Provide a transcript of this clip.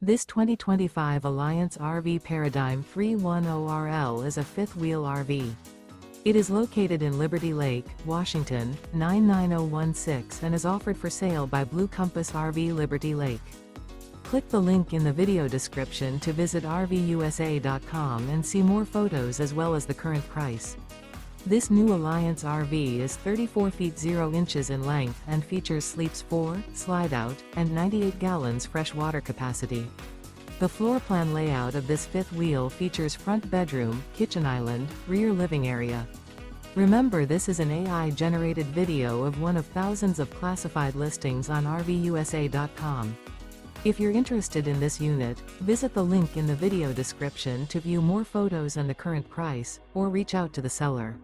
This 2025 Alliance RV Paradigm 310RL is a fifth-wheel RV. It is located in Liberty Lake, Washington, 99016 and is offered for sale by Blue Compass RV Liberty Lake. Click the link in the video description to visit RVUSA.com and see more photos as well as the current price. This new Alliance RV is 34 feet 0 inches in length and features sleeps 4, slide-out, and 98 gallons fresh water capacity. The floor plan layout of this fifth wheel features front bedroom, kitchen island, rear living area. Remember, this is an AI-generated video of one of thousands of classified listings on RVUSA.com. If you're interested in this unit, visit the link in the video description to view more photos and the current price, or reach out to the seller.